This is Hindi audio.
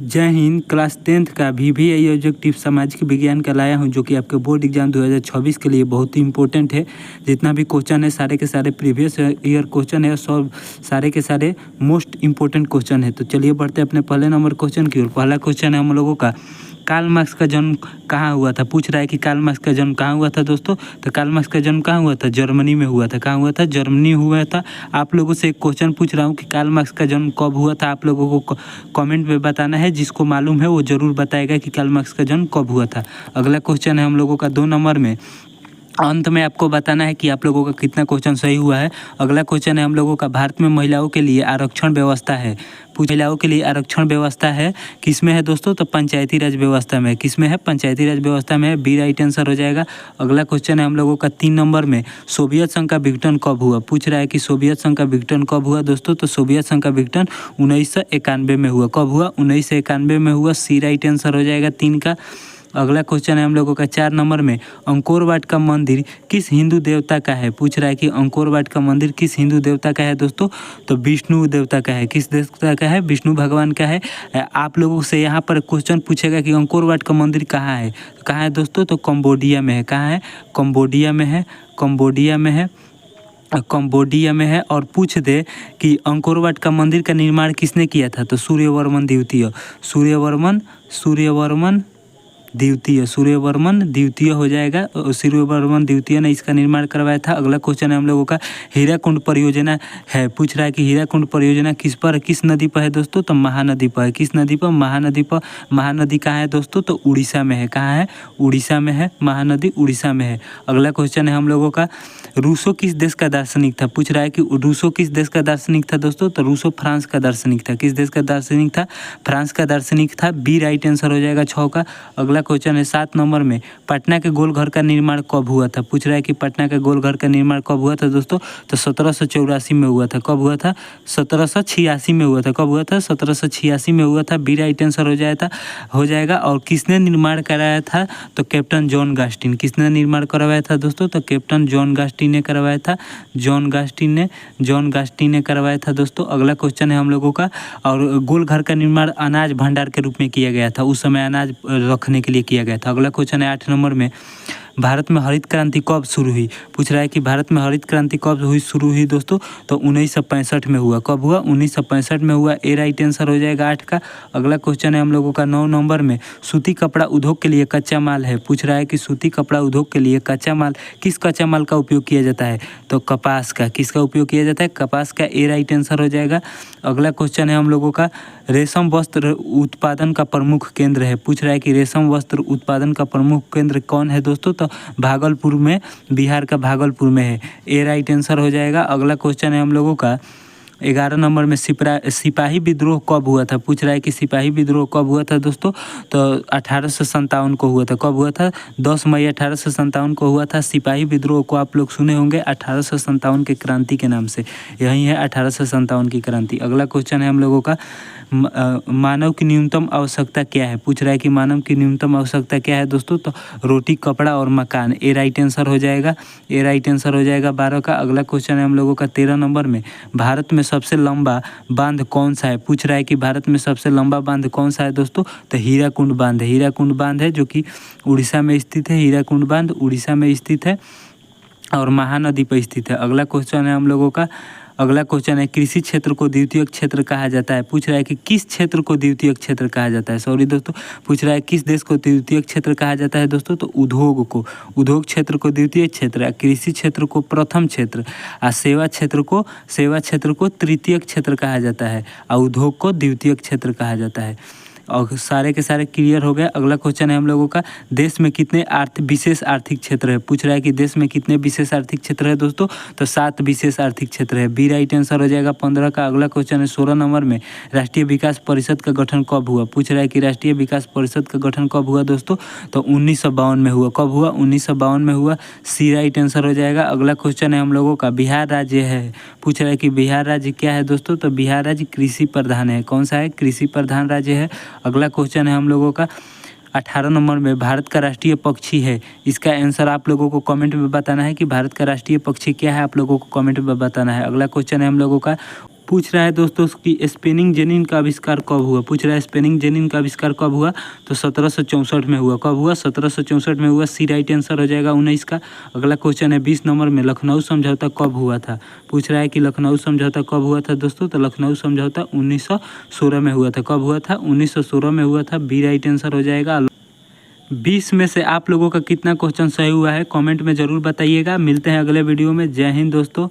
जय हिंद। क्लास 10th का VVI ऑब्जेक्टिव सामाजिक विज्ञान का लाया हूं, जो कि आपके बोर्ड एग्जाम 2024 के लिए बहुत ही इंपॉर्टेंट है। जितना भी क्वेश्चन है सारे के सारे प्रीवियस ईयर क्वेश्चन है, सब सारे के सारे मोस्ट इंपॉर्टेंट क्वेश्चन है। तो चलिए बढ़ते हैं अपने पहले नंबर क्वेश्चन की ओर। पहला क्वेश्चन है हम लोगों का, कार्ल मार्क्स का जन्म कहाँ हुआ था। पूछ रहा है कि कार्ल मार्क्स का जन्म कहाँ हुआ था दोस्तों। तो कार्ल मार्क्स का जन्म कहाँ हुआ था? जर्मनी में हुआ था। कहाँ हुआ था? जर्मनी हुआ था। आप लोगों से एक क्वेश्चन पूछ रहा हूँ कि कार्ल मार्क्स का जन्म कब हुआ था। आप लोगों को कमेंट में बताना है। जिसको मालूम है वो ज़रूर बताएगा कि कार्ल मार्क्स का जन्म कब हुआ था। अगला क्वेश्चन है हम लोगों का 2 नंबर में। अंत में आपको बताना है कि आप लोगों का कितना क्वेश्चन सही हुआ है। अगला क्वेश्चन है हम लोगों का, भारत में महिलाओं के लिए आरक्षण व्यवस्था है। महिलाओं के लिए आरक्षण व्यवस्था है किस में है दोस्तों? तो पंचायती राज व्यवस्था में। किस में है? पंचायती राज व्यवस्था में है। बी राइट आंसर हो जाएगा। अगला क्वेश्चन है हम लोगों का 3 नंबर में, सोवियत संघ का विघटन कब हुआ। पूछ रहा है कि सोवियत संघ का विघटन कब हुआ दोस्तों। तो सोवियत संघ का विघटन 1991 में हुआ। कब हुआ? 1991 में हुआ। सी राइट आंसर हो जाएगा 3 का। अगला क्वेश्चन है हम लोगों का 4 नंबर में, अंकोर वाट का मंदिर किस हिंदू देवता का है। पूछ रहा है कि अंकोर वाट का मंदिर किस हिंदू देवता का है दोस्तों। तो विष्णु देवता का है। किस देवता का है? विष्णु भगवान का है। आप लोगों से यहाँ पर क्वेश्चन पूछेगा कि अंकोर वाट का मंदिर कहाँ है। कहाँ है दोस्तों? तो कंबोडिया में है। कहाँ है? कंबोडिया में है। कंबोडिया में है। कंबोडिया में है। और पूछ दे कि अंकोर वाट का मंदिर का निर्माण किसने किया था। तो सूर्यवर्मन द्वितीय। सूर्यवर्मन द्वितीय हो जाएगा। सूर्यवर्मन द्वितीय ने इसका निर्माण करवाया था। अगला क्वेश्चन है हम लोगों का, हीराकुंड परियोजना है। पूछ रहा है कि हीराकुंड परियोजना किस नदी पर है दोस्तों। तो महानदी पर है। किस नदी पर? महानदी पर। महानदी कहाँ है दोस्तों? तो उड़ीसा में है। कहाँ है? उड़ीसा में है। महानदी उड़ीसा में है। अगला क्वेश्चन है हम लोगों का, रूसो किस देश का दार्शनिक था। पूछ रहा है कि रूसो किस देश का दार्शनिक था दोस्तों। तो रूसो फ्रांस का दार्शनिक था। किस देश का दार्शनिक था? फ्रांस का दार्शनिक था। बी राइट आंसर हो जाएगा 6 का। अगला क्वेश्चन है 7 नंबर में, पटना के गोलघर का निर्माण कब हुआ था। पूछ रहा है कि पटना के गोलघर का निर्माण कब हुआ था दोस्तों। तो 1784 में हुआ था। कब हुआ था? 1786 में हुआ था। कब हुआ था? 1786 में हुआ था। बी राइट आंसर हो जाएगा। और किसने निर्माण कराया था? तो कैप्टन जॉन गास्टिन। किसने निर्माण करवाया था दोस्तों? तो कैप्टन जॉन गास्टिन ने करवाया था। जॉन गास्टिन ने करवाया था दोस्तों। अगला क्वेश्चन है हम लोगों का, और गोलघर का निर्माण अनाज भंडार के रूप में किया गया था। उस समय अनाज रखने के लिए किया गया था। अगला क्वेश्चन है 8 नंबर में, भारत में हरित क्रांति कब शुरू हुई। पूछ रहा है कि भारत में हरित क्रांति कब शुरू हुई दोस्तों। तो 1965 में हुआ। कब हुआ? 1965 में हुआ। ए राइट आंसर हो जाएगा 8 का। अगला क्वेश्चन है हम लोगों का 9 नंबर में, सूती कपड़ा उद्योग के लिए कच्चा माल है। पूछ रहा है कि सूती कपड़ा उद्योग के लिए कच्चा माल, किस कच्चा माल का उपयोग किया जाता है। तो कपास का। किसका उपयोग किया जाता है? कपास का। ए राइट आंसर हो जाएगा। अगला क्वेश्चन है हम लोगों का, रेशम वस्त्र उत्पादन का प्रमुख केंद्र है। पूछ रहा है कि रेशम वस्त्र उत्पादन का प्रमुख केंद्र कौन है दोस्तों। तो भागलपुर में, बिहार का भागलपुर में है। ए राइट आंसर हो जाएगा। अगला क्वेश्चन है हम लोगों का 11 नंबर में, सिपाही विद्रोह कब हुआ था। पूछ रहा है कि सिपाही विद्रोह कब हुआ था दोस्तों। तो 1857 को हुआ था। कब हुआ था? 10 मई 1857 को हुआ था। सिपाही विद्रोह को आप लोग सुने होंगे 1857 के क्रांति के नाम से। यही है 1857 की क्रांति। अगला क्वेश्चन है हम लोगों का, मानव की न्यूनतम आवश्यकता क्या है। पूछ रहा है कि मानव की न्यूनतम आवश्यकता क्या है दोस्तों। तो रोटी, कपड़ा और मकान। ए राइट आंसर हो जाएगा। ए राइट आंसर हो जाएगा 12 का। अगला क्वेश्चन है हम लोगों का 13 नंबर में, भारत में सबसे लंबा बांध कौन सा है। पूछ रहा है कि भारत में सबसे लंबा बांध कौन सा है दोस्तों। तो हीराकुंड बांध है। हीराकुंड बांध है, जो कि उड़ीसा में स्थित है। हीराकुंड बांध उड़ीसा में स्थित है और महानदी पर स्थित है। अगला क्वेश्चन है हम लोगों का, अगला क्वेश्चन है, कृषि क्षेत्र को द्वितीयक क्षेत्र कहा जाता है। पूछ रहा है कि किस क्षेत्र को द्वितीयक क्षेत्र कहा जाता है। सॉरी दोस्तों, पूछ रहा है किस देश को द्वितीयक क्षेत्र कहा जाता है दोस्तों। तो उद्योग क्षेत्र को द्वितीय क्षेत्र, कृषि क्षेत्र को प्रथम क्षेत्र, और सेवा क्षेत्र को तृतीयक क्षेत्र कहा जाता है, और उद्योग को द्वितीयक क्षेत्र कहा जाता है। और सारे के सारे क्लियर हो गए। अगला क्वेश्चन है हम लोगों का, देश में कितने विशेष आर्थिक क्षेत्र है। पूछ रहा है कि देश में कितने विशेष आर्थिक क्षेत्र है दोस्तों। तो 7 विशेष आर्थिक क्षेत्र है। बी राइट आंसर हो जाएगा 15 का। अगला क्वेश्चन है 16 नंबर में, राष्ट्रीय विकास परिषद का गठन कब हुआ। पूछ रहा है कि राष्ट्रीय विकास परिषद का गठन कब हुआ दोस्तों। तो 1952 में हुआ। कब हुआ? 1952 में हुआ। सी राइट आंसर हो जाएगा। अगला क्वेश्चन है हम लोगों का, बिहार राज्य है। पूछ रहा है कि बिहार राज्य क्या है दोस्तों। तो बिहार राज्य कृषि प्रधान है। कौन सा है? कृषि प्रधान राज्य है। अगला क्वेश्चन है हम लोगों का 18 नंबर में, भारत का राष्ट्रीय पक्षी है। इसका आंसर आप लोगों को कमेंट में बताना है कि भारत का राष्ट्रीय पक्षी क्या है। आप लोगों को कमेंट में बताना है। अगला क्वेश्चन है हम लोगों का, पूछ रहा है दोस्तों कि स्पिनिंग जेनिन का आविष्कार कब हुआ। पूछ रहा है स्पिनिंग जेनिन का आविष्कार कब हुआ, तो 1764 में हुआ। कब हुआ? 1764 में हुआ। सी राइट आंसर हो जाएगा 19 का। अगला क्वेश्चन है 20 नंबर में, लखनऊ समझौता कब हुआ था। पूछ रहा है कि लखनऊ समझौता कब हुआ था दोस्तों, तो लखनऊ समझौता 1916 में हुआ था। कब हुआ था? 1916 में हुआ था। बी राइट आंसर हो जाएगा। 20 में से आप लोगों का कितना क्वेश्चन सही हुआ है कमेंट में ज़रूर बताइएगा। मिलते हैं अगले वीडियो में। जय हिंद दोस्तों।